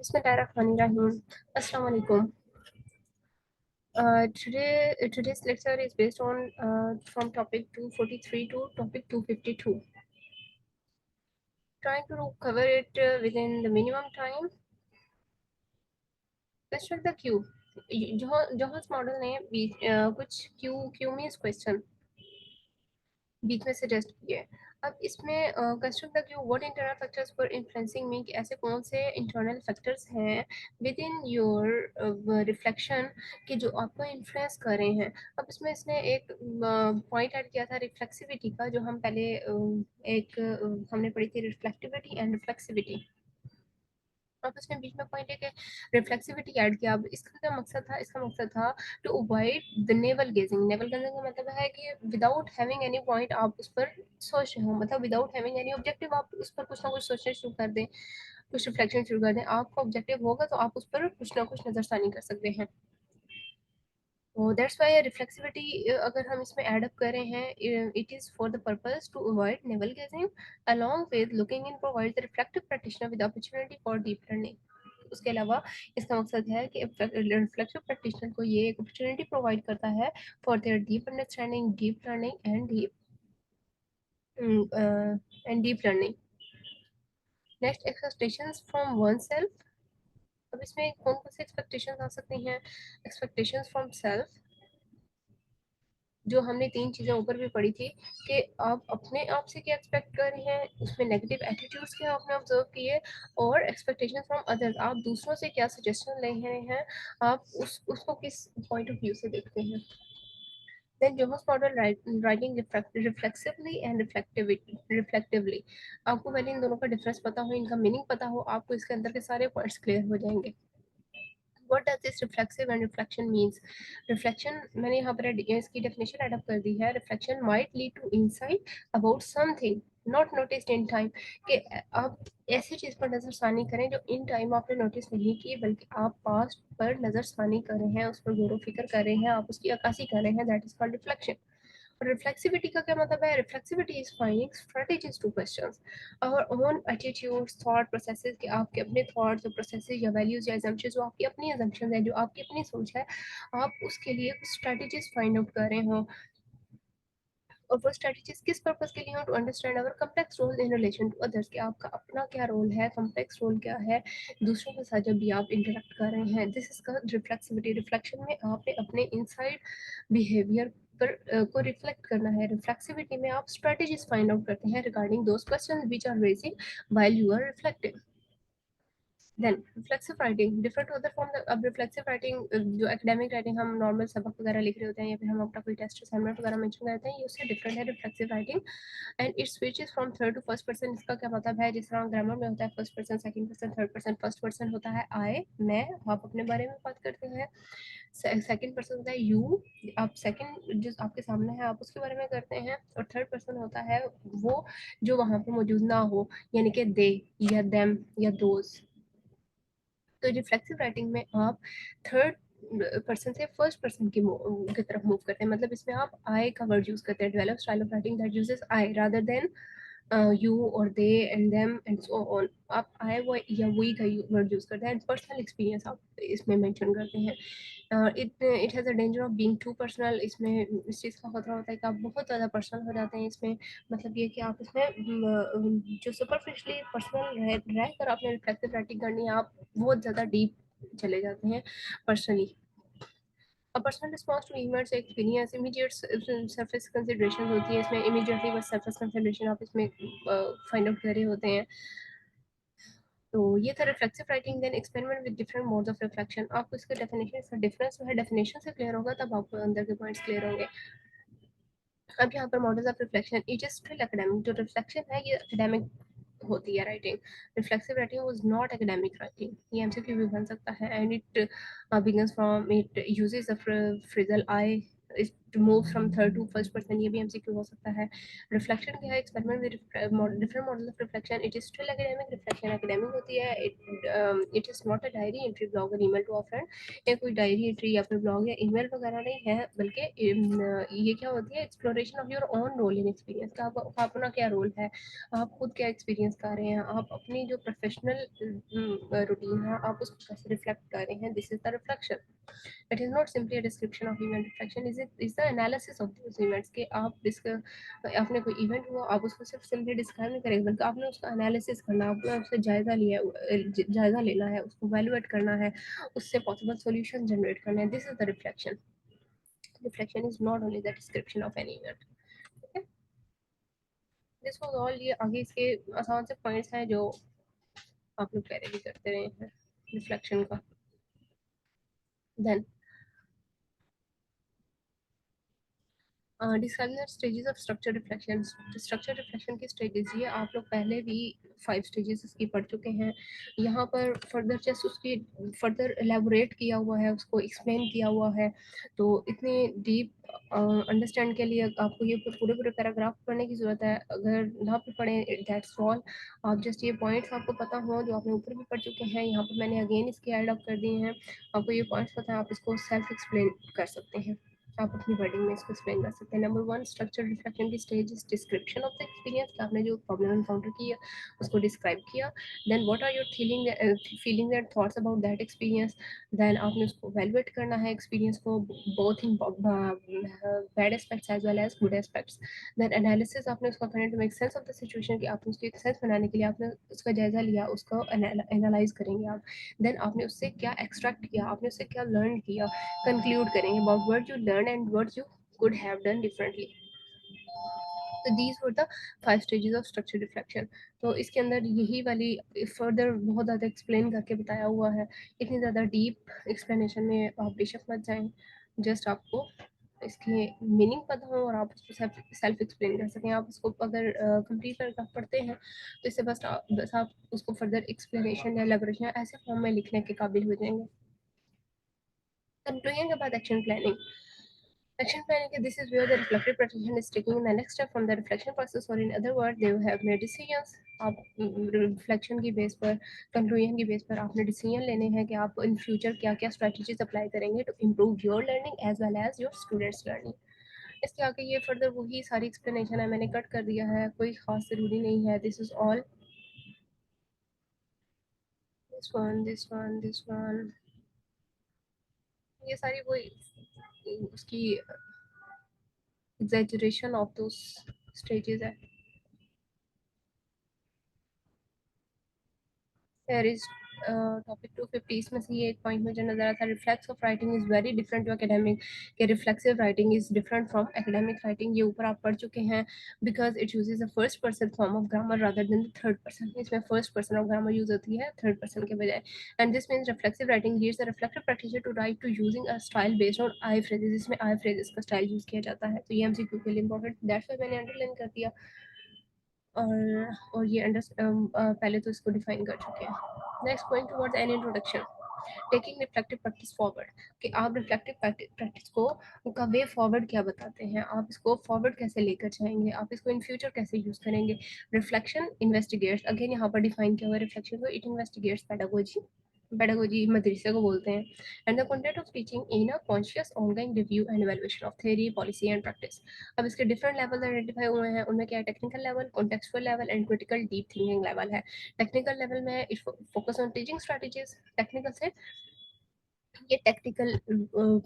Bismillahirrahmanirrahim. Assalamu alaikum. Today's lecture is based on from topic 243 to topic 252. Trying to cover it within the minimum time. Construct the queue. Johans model ने कुछ Q means question बीच में suggest किए। अब इसमें construct the Q what internal factors for influencing me, कि ऐसे कौन से इंटरनल फैक्टर्स हैं विद इन योर रिफ्लेक्शन कि जो आपको इन्फ्लुएंस कर रहे हैं। अब इसमें इसने एक पॉइंट ऐड किया था रिफ्लेक्सिविटी का, जो हम पहले हमने पढ़ी थी रिफ्लेक्टिविटी एंड रिफ्लेक्सिविटी। अब उसने बीच में पॉइंट है कि रिफ्लेक्सिविटी ऐड किया। अब इसका क्या मकसद था? इसका मकसद था to avoid the navel gazing. Navel gazing का मतलब है कि विदाउट हैविंग एनी पॉइंट आप उस पर सोच रहे हो, मतलब विदाउट हैविंग एनी ऑब्जेक्टिव आप उस पर कुछ ना कुछ सोचना शुरू कर दें, कुछ रिफ्लेक्शन शुरू कर दें। आपका ऑब्जेक्टिव होगा तो आप उस पर कुछ ना कुछ नजरसानी कर सकते हैं। तो दैट्स व्हाई रिफ्लेक्सिविटी अगर हम इसमें ऐड अप कर रहे हैं, it is for the purpose to avoid navel gazing along with looking in provide the reflective practitioner with opportunity for deep learning. उसके अलावा इसका मकसद है कि रिफ्लेक्टिव प्रैक्टिशनर को ये एक अपॉर्चुनिटी प्रोवाइड करता है for their deep understanding, deep learning and deep learning. Next, expectations from one self. अब इसमें कौन कौन से एक्सपेक्टेशंस आ सकती हैं? एक्सपेक्टेशंस फ्रॉम सेल्फ, जो हमने तीन चीज़ें ऊपर भी पढ़ी थी कि आप अपने आप से क्या एक्सपेक्ट कर रहे हैं, उसमें नेगेटिव एटीट्यूड्स क्या आपने ऑब्जर्व किए, और एक्सपेक्टेशन फ्रॉम अदर्स, आप दूसरों से क्या सजेशन ले रहे हैं, आप उसको किस पॉइंट ऑफ व्यू से देखते हैं। देन जोहस model writing reflexively and reflectively. आपको पहले इन दोनों का डिफरेंस पता हो, इनका मीनिंग पता हो, आपको इसके अंदर के सारे पॉइंट्स क्लियर हो जाएंगे। What does this reflexive and reflection means? Reflection, मैंने यहाँ पर इसकी डेफिनेशन एड अप कर दी है। Reflection might lead to insight about something not noticed in time, कि आप ऐसी चीज़ पर नज़रसानी करें जो इन टाइम आपने नोटिस नहीं की, बल्कि आप पास्ट पर नज़रसानी कर रहे हैं, उस पर गौर फिक्र कर रहे हैं, आप उसकी अक्कासी कर रहे हैं। That is called reflection. और रिफ्लेक्सिविटी का क्या मतलब है? Reflexivity is finding strategies to questions our own attitudes, thought processes, कि आपके अपने थॉट्स और प्रोसेसेस या वैल्यूज या एजम्पशंस, जो आपकी अपनी एजम्पशंस है, जो आपकी अपनी सोच है, आप उसके लिए कुछ स्ट्रेटजीज फाइंड आउट कर रहे हो। और वो स्ट्रेटजीज किस पर्पस के लिए हो? To understand our complex role in relation to others, कि आपका अपना क्या रोल है, कम्प्लेक्स रोल क्या है दूसरों के साथ जब भी आप इंटरेक्ट कर रहे हैं। दिस इज का रिफ्लेक्सिविटी। रिफ्लेक्शन में आपने अपने इनसाइड बिहेवियर पर को रिफ्लेक्ट करना है। रिफ्लेक्सिविटी में आप स्ट्रेटजीज फाइंड आउट करते हैं regarding those questions which are raising while you are reflecting. Then reflexive writing different other from the. अब रिफ्लेक्सिव राइटिंग, जो एकेडमिक राइटिंग हम नॉर्मल सबक वगैरह लिख रहे होते हैं, या फिर हम अपना कोई टेस्ट असाइनमेंट वगैरह मेंशन करते हैं, ये उससे डिफरेंट है reflexive writing. And it switches from third to first person. इसका क्या मतलब है? जिस तरह ग्रामर में होता है first person, second person, third person. First person होता है आई, मैं, आप अपने बारे में बात करते हैं। सेकंड पर्सन होता है यू, आप सेकंड जो आपके सामने है आप उसके बारे में करते हैं। और थर्ड पर्सन होता है वो जो वहां पर मौजूद ना हो, यानी कि दे या देम या दोज। तो रिफ्लेक्सिव राइटिंग में आप थर्ड पर्सन से फर्स्ट पर्सन की तरफ मूव करते हैं, मतलब इसमें आप आई का वर्ड यूज करते हैं। Develop style of writing that uses I rather than you और they and them and so on. आप आई वो या वी का वर्ड यूज करते हैं। पर्सनल एक्सपीरियंस आप इसमें मेंशन करते हैं। It has a danger of being too personal. इसमें इस चीज़ का खतरा होता है कि आप बहुत ज़्यादा पर्सनल हो जाते हैं इसमें। मतलब ये कि आप इसमें जो सुपरफिशली पर्सनल रह कर आपने रिफ्लेक्टिव राइटिंग करनी है, आप बहुत ज़्यादा डीप चले जाते हैं personally. A personal response to immerse experience, immediate surface consideration होती है इसमें। इमीडिएटली बस सरफेस कंसिडरेशन आप इसमें फाइंड आउट कर रहे होते हैं। तो ये था reflexive writing. Then experiment with different modes of reflection. आपको इसका डेफिनेशन, इसका डिफरेंस जो है डेफिनेशन से क्लियर होगा, तब आपको अंदर के पॉइंट्स क्लियर होंगे। अब यहाँ पर models of reflection, it is still academic. जो रिफ्लेक्शन है ये एकेडमिक होती है writing. Reflexive writing was not academic writing. ये एमसीक्यू भी बन सकता है। And it begins from, it uses the phrasal I, to move from third to first person, ये भी एमसीक्यू हो सकता है। रिफ्लेक्शन क्या है? Experiment with different model of reflection. It is still academic. Reflection academic होती है। It is not a diary entry, blog और ईमेल टू अ फ्रेंड। ये कोई डायरी एंट्री या फिर ब्लॉग या ईमेल वगैरह नहीं है, बल्कि ये क्या होती है? Exploration of your own role in experience, का आपका अपना क्या रोल है, आप खुद क्या एक्सपीरियंस कर रहे हैं, आप अपनी जो प्रोफेशनल रूटीन है आप उसको कैसे रिफ्लेक्ट कर रहे हैं। This is the reflection. It is not simply a description of event. Reflection is the analysis of those events, के आप आपने कोई इवेंट हुआ आप उसको सिर्फ सिंपली डिस्क्राइब नहीं करेंगे, बल्कि आपने उसका एनालिसिस करना, आपने उससे जायजा लेना है, उसको वैल्यूएट करना है, उससे पॉसिबल सॉल्यूशन जनरेट करना है। This is the reflection. Reflection is not only the description of any event. ठीक है, दिस वाज ऑल। ये आगे इसके आसान से पॉइंट्स हैं जो आप लोग पहले भी करते रहे हैं रिफ्लेक्शन का। Then describing the stages of structure reflection. Structure reflection की स्टेजेस, ये आप लोग पहले भी 5 स्टेजेस इसकी पढ़ चुके हैं। यहाँ पर फर्दर जस्ट उसकी फर्दर एलेबोरेट किया हुआ है, उसको एक्सप्लेन किया हुआ है। तो इतनी डीप अंडरस्टैंड के लिए आपको ये पूरे पूरे पैराग्राफ पढ़ने की ज़रूरत है? अगर ना भी पढ़ें, दैट्स ऑल। आप जस्ट ये पॉइंट्स आपको पता हो जो आपने ऊपर भी पढ़ चुके हैं, यहाँ पर मैंने अगेन इसके ऐड अप कर दिए हैं। आपको ये पॉइंट्स पता है, आप इसको सेल्फ एक्सप्लेन कर सकते हैं, आप अपनी वर्डिंग में इसको एक्सप्लेन कर सकते हैं। नंबर 1, स्ट्रक्चर रिफ्लेक्शन की stage is description of the experience, कि आपने जो प्रॉब्लम एनकाउंटर की है उसको डिस्क्राइब किया। Then what are your feeling and thoughts about that experience. Then आपने उसको वैल्यूएट करना है एक्सपीरियंस को, both in bad aspects as well as good aspects. Then analysis आपने उसका करना to make sense of the situation, कि आपने उसकी सेंस बनाने के लिए आपने उसका जायजा लिया, उसको एनालाइज करेंगे आप। देन आपने उससे क्या एक्सट्रैक्ट किया, आपने उससे क्या लर्न किया, conclude करेंगे about what you learned and what you could have done differently. तो these were the 5 stages of structured reflection. तो इसके अंदर यही वाली फर्दर बहुत ज़्यादा एक्सप्लेन करके बताया हुआ है। इतनी ज़्यादा डीप एक्सप्लेनेशन में आप बेशक मत जाएं, जस्ट आपको इसके मीनिंग पता हो और आप उसको सेल्फ एक्सप्लेन कर सकें। आप उसको अगर कंप्लीट करके आप पढ़ते हैं तो इससे बस आप उसको फर्दर एक्सप्लेनेशन या एलेबोरेशन ऐसे फॉर्म में लिखने के काबिल हो जाएंगे। कंक्लूजन के बाद action planning. Action planning, this is where the reflective practitioner is taking the next step from the reflection process, or in other words, they have made decisions. आप रिफ्लेक्शन की बेस पर, कंक्लूजन की base पर आपने decision लेने हैं कि आप इन फ्यूचर क्या क्या स्ट्रेटजीज अप्लाई करेंगे to improve your learning as well as your students learning. इसके आगे ये फर्दर वही सारी एक्सप्लेनेशन है, मैंने कट कर दिया है, कोई खास ज़रूरी नहीं है। This is all, this one, ये सारी वही उसकी एग्जैजरेशन ऑफ दोस स्टेजेस है। देयर इज टॉपिक 250, इसमें से ये एक पॉइंट मुझे नजर आता है, reflex of writing is very different to academic, के reflexive writing is different from academic writing. ये ऊपर आप पढ़ चुके हैं। Because it uses the first person form of grammar rather than the third person, इसमें first person of grammar use होती है थर्ड पर्सन के बजाय। And this means reflexive writing leads the reflective practitioner to write to using a style based on I phrases, इसमें आई phrases का style use किया जाता है। तो ये एमसीक्यू के लिए इंपॉर्टेंट, दैट्स व्हाई मैंने अंडरलाइन कर दिया। और ये पहले तो इसको डिफाइन कर चुके हैं। Next going towards an introduction, taking reflective practice forward, कि आप रिफ्लेक्टिव प्रैक्टिस को का वे फॉरवर्ड क्या बताते हैं, आप इसको फॉरवर्ड कैसे लेकर जाएंगे, आप इसको इन फ्यूचर कैसे यूज करेंगे। रिफ्लेक्शन इन्वेस्टिगेट्स, अगेन यहाँ पर डिफाइन किया हुआ है रिफ्लेक्शन को, इट इन्वेस्टिगेट्स पेडागोजी, पेडागोजी मदरसे को बोलते हैं, and the content of teaching in a conscious ongoing review and evaluation of theory policy and practice. अब इसके डिफरेंट लेवल आइडेंटिफाई हुए हैं, उनमें क्या है? Technical level, contextual level and critical deep thinking level है। टेक्निकल लेवल में it focus on teaching strategies, technical से ये टेक्निकल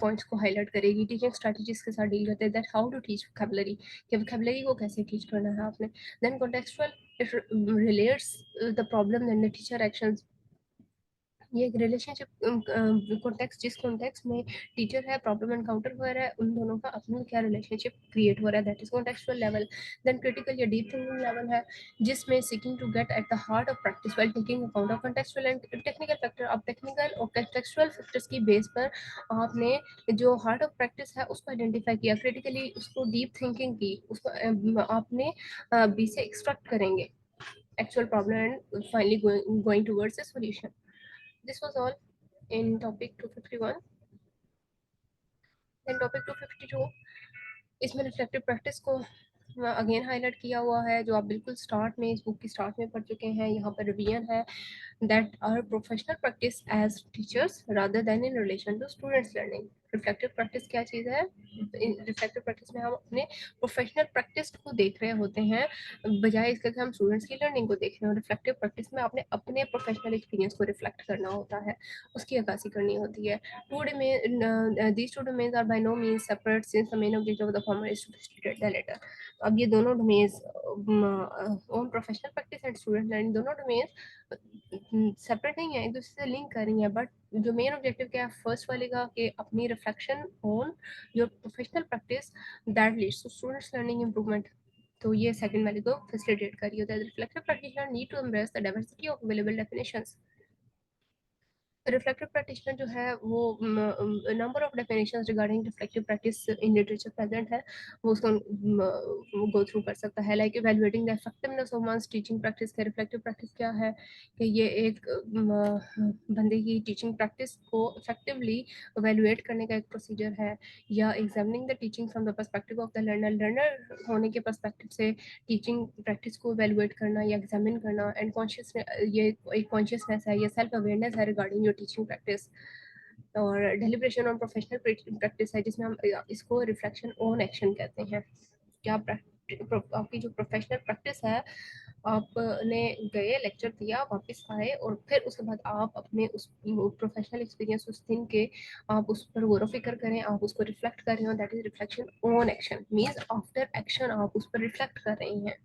पॉइंट्स को हाईलाइट करेगी, टीचिंग स्ट्रेटजीज के साथ डील करते हैं, that how to teach vocabulary, कि वोकैबुलरी को कैसे टीच करना है आपने। Then contextual, it relates the problem and the teacher actions, ये एक रिलेशनशिप कॉन्टेक्स्ट, जिस कॉन्टेक्स्ट में टीचर है, प्रॉब्लम एनकाउंटर हो रहा है, उन दोनों का अपना क्या रिलेशनशिप क्रिएट हो रहा है, that is contextual level. Then critical या डीप थिंकिंग लेवल है, जिसमें seeking to get at the heart of practice while taking account of contextual and technical factor. अब टेक्निकल और कॉन्टेक्चुअल फैक्टर्स की बेस पर आपने जो हार्ट ऑफ प्रैक्टिस है उसको आइडेंटिफाई किया, क्रिटिकली उसको डीप थिंकिंग की, उसको आपने बी से एक्सट्रैक्ट करेंगे actual problem and finally going towards a solution. This was all in topic 251. Then topic 252, इसमें रिफ्लेक्टिव प्रैक्टिस को अगेन हाईलाइट किया हुआ है, जो आप बिल्कुल स्टार्ट में, इस बुक की स्टार्ट में पढ़ चुके हैं। यहाँ पर रिवीजन है that our professional practice as teachers rather than in relation to students learning. Reflective practice क्या चीज़ है? रिफ्लेक्टिव प्रैक्टिस में हम अपने प्रोफेशनल प्रैक्टिस को देख रहे होते हैं, बजाय इसके कि हम स्टूडेंट्स की लर्निंग को देख रहे हैं। रिफ्लेक्टिव प्रैक्टिस में आपने अपने प्रोफेशनल एक्सपीरियंस को रिफ्लेक्ट करना होता है, उसकी अक्कासी करनी होती है। These two domains are by no means separate since the main objective of the former is to facilitate the latter. अब ये दोनों domains on professional practice and student learning, दोनों डोमेन्स सेपरेट नहीं है, एक दूसरे से लिंक कर रही है। बट जो मेन ऑब्जेक्टिव क्या है फर्स्ट वाले का, कि अपनी reflection on your professional practice that leads to students learning improvement, तो ये सेकंड वाले को फैसिलिटेट कर रही होता है। Reflective practitioner need to embrace the diversity of available definitions. Reflective practitioner जो है वो number of definitions regarding reflective practice in literature present है, वो उसको गो थ्रू कर सकता है। Like evaluating the effectiveness of one's teaching practice. का रिफ्लेक्टिव प्रैक्टिस क्या है कि ये एक बंदे की टीचिंग प्रैक्टिस को इफेक्टिवली इवैल्यूएट करने का एक प्रोसीजर है, या examining the teaching from the perspective of the learner, learner होने के पर्सपेक्टिव से टीचिंग प्रैक्टिस को इवैल्यूएट करना या एग्जामिन करना। एंड कॉन्शियस, ये एक कॉन्शियसनेस है, ये सेल्फ अवेयरनेस है रिगार्डिंग योर टीचिंग प्रैक्टिस। और डेलिब्रेशन ऑन प्रोफेशनल प्रैक्टिस है, जिसमें हम इसको रिफ्लेक्शन ऑन एक्शन कहते हैं। क्या आपकी जो प्रोफेशनल प्रैक्टिस है, आपने गए, लेक्चर दिया, वापस आए, और फिर उसके बाद आप अपने उस प्रोफेशनल एक्सपीरियंस उस दिन के आप उस पर गौर फिक्र करें, आप उसको रिफ्लेक्ट कर रहे हो। That is reflection on action, means after action आप उस पर रिफ्लेक्ट कर रहे हैं।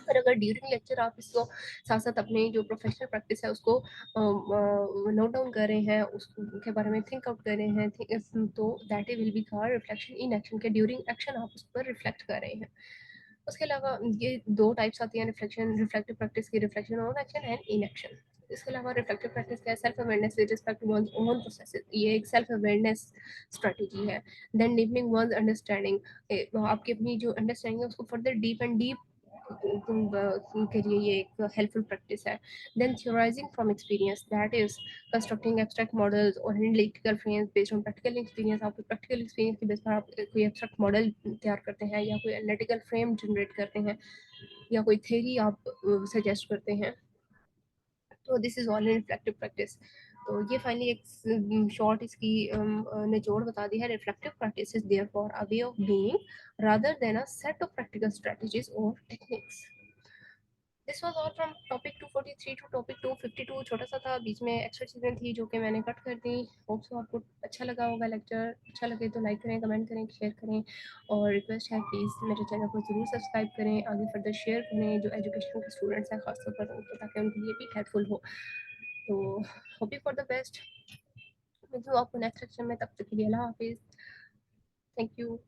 और अगर ड्यूरिंग लेक्चर आप इसको साथ साथ अपनी जो प्रोफेशनल प्रैक्टिस है उसको नोट डाउन कर रहे हैं, उसके बारे में थिंक आउट कर रहे हैं, तो that will be called reflection in action, के ड्यूरिंग एक्शन आप उस पर रिफ्लेक्ट कर रहे हैं। उसके अलावा ये दो टाइप्स आती हैं रिफ्लेक्शन, रिफ्लेक्टिव प्रैक्टिस की, reflection on action and in action. इसके अलावा रिफ्लेक्टिव प्रैक्टिस का self awareness with respect to one's own processes, ये एक सेल्फ अवेयरनेस स्ट्रेटजी है। देन डीपनिंग वंस अंडरस्टैंडिंग, आपकी अपनी जो अंडरस्टैंडिंग है उसको फर्दर डीप एंड डीप के लिए ये एक हेल्पफुल प्रैक्टिस है। Then theorising from experience, that is constructing abstract models और analytical frames based on practical experience. आपके प्रैक्टिकल एक्सपीरियंस के बेस पर आप कोई एब्स्ट्रैक्ट मॉडल तैयार करते हैं, या कोई एनालिटिकल फ्रेम जनरेट करते हैं, या कोई थ्योरी आप सजेस्ट करते हैं। तो this is all in reflective practice. तो ये फाइनली एक शॉर्ट इसकी निचोड़ बता दी है। Reflective practice is therefore a way of being rather than a set of practical strategies or techniques. This was all from topic 243 to topic 252। छोटा सा था, बीच में एक्स्ट्रा चीज़ें थी जो कि मैंने कट कर दी। होप सो आपको अच्छा लगा होगा लेक्चर। अच्छा लगे तो लाइक करें, कमेंट करें, शेयर करें, और रिक्वेस्ट है प्लीज़ मेरे चैनल को ज़रूर सब्सक्राइब करें, आगे फर्दर शेयर करें जो एजुकेशन के स्टूडेंट्स हैं खासतौर पर उनको, ताकि उनके लिए भी हेल्पफुल हो। तो hope you for the best. मिलती हूँ आपको नेक्स्ट सेक्शन में, तब तक के लिए अल्लाह हाफिज़। Thank you.